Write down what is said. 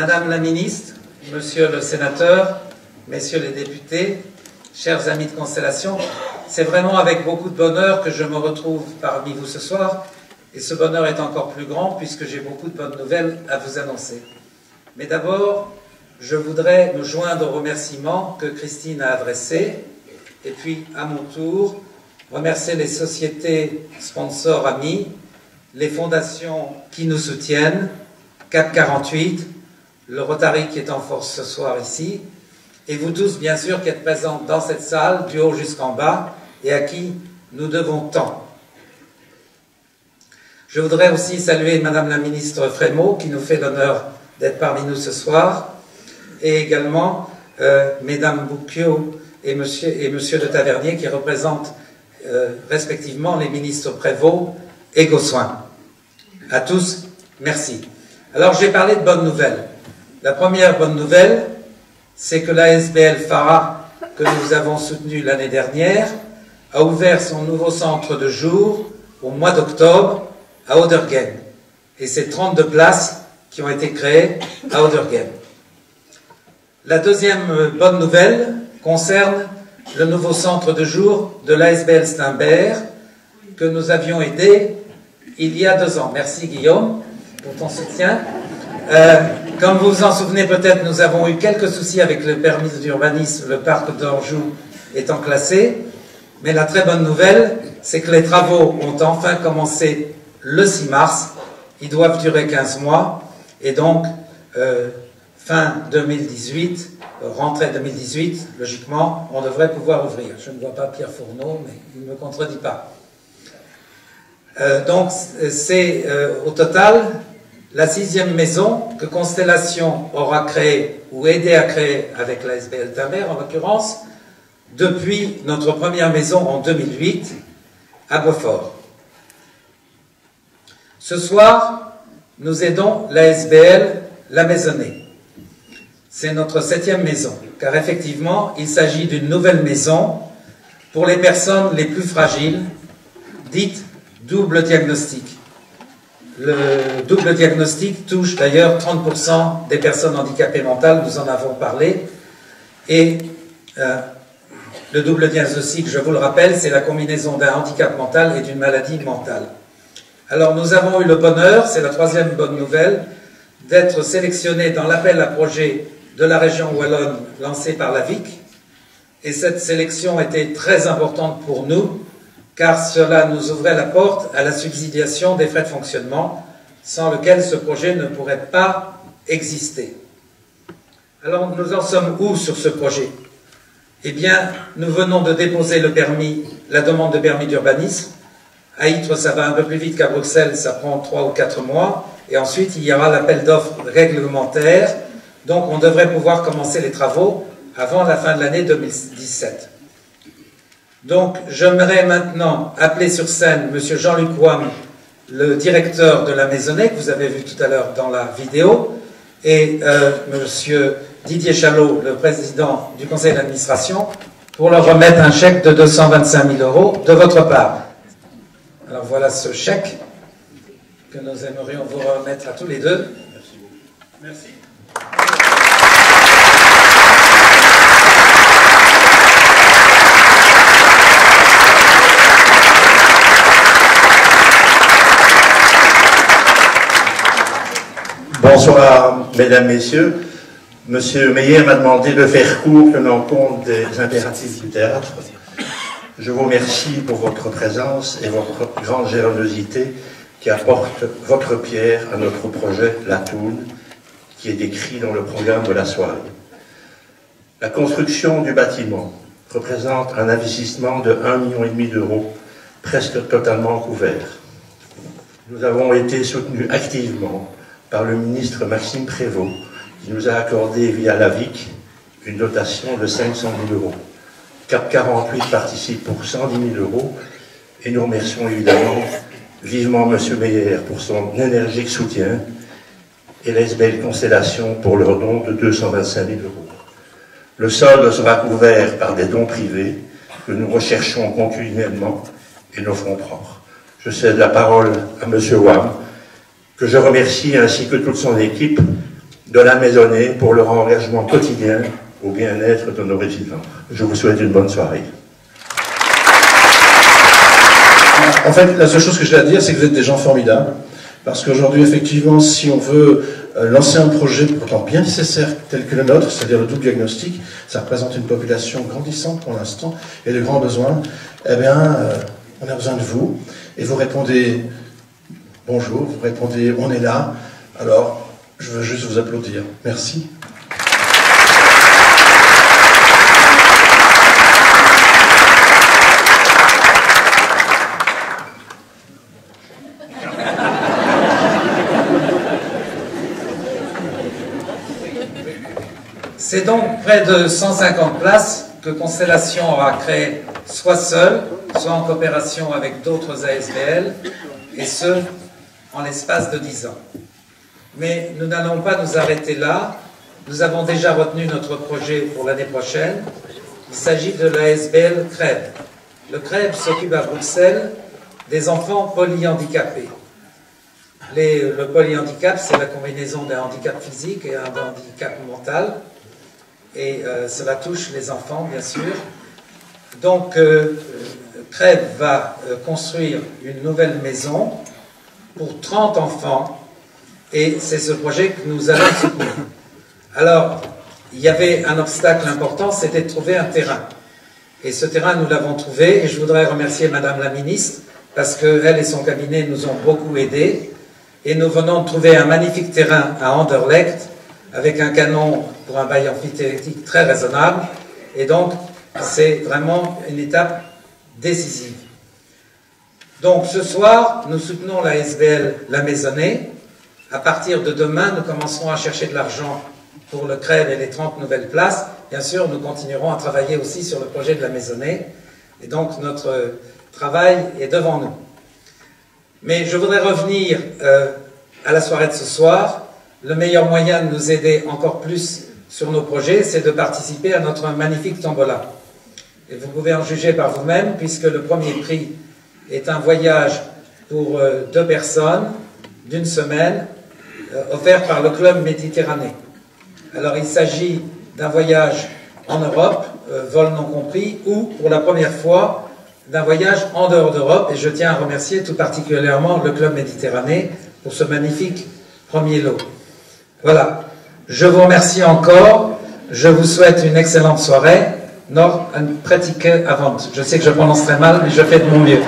Madame la ministre, Monsieur le sénateur, Messieurs les députés, chers amis de Constellation, c'est vraiment avec beaucoup de bonheur que je me retrouve parmi vous ce soir, et ce bonheur est encore plus grand puisque j'ai beaucoup de bonnes nouvelles à vous annoncer. Mais d'abord, je voudrais me joindre aux remerciements que Christine a adressés, et puis à mon tour, remercier les sociétés sponsors amis, les fondations qui nous soutiennent, CAP 48, le Rotary qui est en force ce soir ici, et vous tous, bien sûr, qui êtes présents dans cette salle, du haut jusqu'en bas, et à qui nous devons tant. Je voudrais aussi saluer Madame la ministre Frémaux, qui nous fait l'honneur d'être parmi nous ce soir, et également Mesdames Bouquio et Monsieur de Tavernier, qui représentent respectivement les ministres Prévost et Gossuin. À tous, merci. Alors, j'ai parlé de bonnes nouvelles. La première bonne nouvelle, c'est que l'ASBL Phara, que nous avons soutenu l'année dernière, a ouvert son nouveau centre de jour au mois d'octobre à Auderghem. Et c'est 32 places qui ont été créées à Auderghem. La deuxième bonne nouvelle concerne le nouveau centre de jour de l'ASBL Steinbert que nous avions aidé il y a 2 ans. Merci Guillaume pour ton soutien. Comme vous vous en souvenez peut-être, nous avons eu quelques soucis avec le permis d'urbanisme, le parc d'Anjou étant classé, mais la très bonne nouvelle, c'est que les travaux ont enfin commencé le 6 mars, ils doivent durer 15 mois, et donc fin 2018, rentrée 2018, logiquement, on devrait pouvoir ouvrir. Je ne vois pas Pierre Fourneau, mais il ne me contredit pas. Donc c'est au total la 6e maison que Constellation aura créée ou aidé à créer avec l'ASBL Steinbert, en l'occurrence, depuis notre première maison en 2008 à Beaufort. Ce soir, nous aidons l'ASBL La Maisonnée. C'est notre 7e maison, car effectivement, il s'agit d'une nouvelle maison pour les personnes les plus fragiles, dites double diagnostic. Le double diagnostic touche d'ailleurs 30% des personnes handicapées mentales, nous en avons parlé, et le double diagnostic, je vous le rappelle, c'est la combinaison d'un handicap mental et d'une maladie mentale. Alors nous avons eu le bonheur, c'est la 3e bonne nouvelle, d'être sélectionnés dans l'appel à projet de la région wallonne lancé par la VIC, et cette sélection était très importante pour nous, car cela nous ouvrait la porte à la subsidiation des frais de fonctionnement, sans lequel ce projet ne pourrait pas exister. Alors nous en sommes où sur ce projet? Eh bien, nous venons de déposer le permis, la demande de permis d'urbanisme. À Ytre, ça va un peu plus vite qu'à Bruxelles, ça prend 3 ou 4 mois, et ensuite il y aura l'appel d'offres réglementaire, donc on devrait pouvoir commencer les travaux avant la fin de l'année 2017. Donc, j'aimerais maintenant appeler sur scène M. Jean-Luc Wam, le directeur de la Maisonnée, que vous avez vu tout à l'heure dans la vidéo, et M. Didier Chalot, le président du conseil d'administration, pour leur remettre un chèque de 225 000 € de votre part. Alors voilà ce chèque que nous aimerions vous remettre à tous les deux. Merci. Merci. Bonsoir, mesdames, messieurs. Monsieur Meyer m'a demandé de faire court tenant compte des impératifs du théâtre. Je vous remercie pour votre présence et votre grande générosité qui apporte votre pierre à notre projet La Toune, qui est décrit dans le programme de la soirée. La construction du bâtiment représente un investissement de 1,5 million d'euros, presque totalement couvert. Nous avons été soutenus activement par le ministre Maxime Prévost, qui nous a accordé via la VIC une dotation de 500 000 €. CAP 48 participe pour 110 000 €, et nous remercions évidemment vivement M. Meyer pour son énergique soutien et l'ASBL Constellation pour leur don de 225 000 €. Le solde sera couvert par des dons privés que nous recherchons continuellement et nos fonds propres. Je cède la parole à M. Wam, que je remercie ainsi que toute son équipe de la Maisonnée pour leur engagement quotidien au bien-être de nos résidents. Je vous souhaite une bonne soirée. En fait, la seule chose que j'ai à dire, c'est que vous êtes des gens formidables. Parce qu'aujourd'hui, effectivement, si on veut lancer un projet pourtant bien nécessaire tel que le nôtre, c'est-à-dire le double diagnostic, ça représente une population grandissante pour l'instant et de grands besoins, eh bien, on a besoin de vous. Et vous répondez bonjour, vous répondez on est là. Alors, je veux juste vous applaudir. Merci. C'est donc près de 150 places que Constellation aura créées soit seule, soit en coopération avec d'autres ASBL, et ce, en l'espace de 10 ans. Mais nous n'allons pas nous arrêter là. Nous avons déjà retenu notre projet pour l'année prochaine. Il s'agit de l'ASBL CREB. Le CREB s'occupe à Bruxelles des enfants polyhandicapés. Le polyhandicap, c'est la combinaison d'un handicap physique et un handicap mental. Et cela touche les enfants, bien sûr. Donc, CREB va construire une nouvelle maison pour 30 enfants, et c'est ce projet que nous allons soutenir. Alors, il y avait un obstacle important, c'était de trouver un terrain. Et ce terrain, nous l'avons trouvé, et je voudrais remercier Madame la Ministre, parce qu'elle et son cabinet nous ont beaucoup aidés, et nous venons de trouver un magnifique terrain à Anderlecht, avec un canon pour un bail amphithéotique très raisonnable, et donc c'est vraiment une étape décisive. Donc ce soir, nous soutenons la SBL La Maisonnée. À partir de demain, nous commencerons à chercher de l'argent pour le CREB et les 30 nouvelles places. Bien sûr, nous continuerons à travailler aussi sur le projet de La Maisonnée, et donc notre travail est devant nous. Mais je voudrais revenir à la soirée de ce soir. Le meilleur moyen de nous aider encore plus sur nos projets, c'est de participer à notre magnifique tombola. Et vous pouvez en juger par vous-même, puisque le premier prix est un voyage pour 2 personnes d'une semaine, offert par le Club Méditerranée. Alors il s'agit d'un voyage en Europe, vol non compris, ou pour la première fois, d'un voyage en dehors d'Europe, et je tiens à remercier tout particulièrement le Club Méditerranée pour ce magnifique premier lot. Voilà, je vous remercie encore, je vous souhaite une excellente soirée. Noch ein prettige Abend. Je sais que je prononce très mal, mais je fais de mon mieux.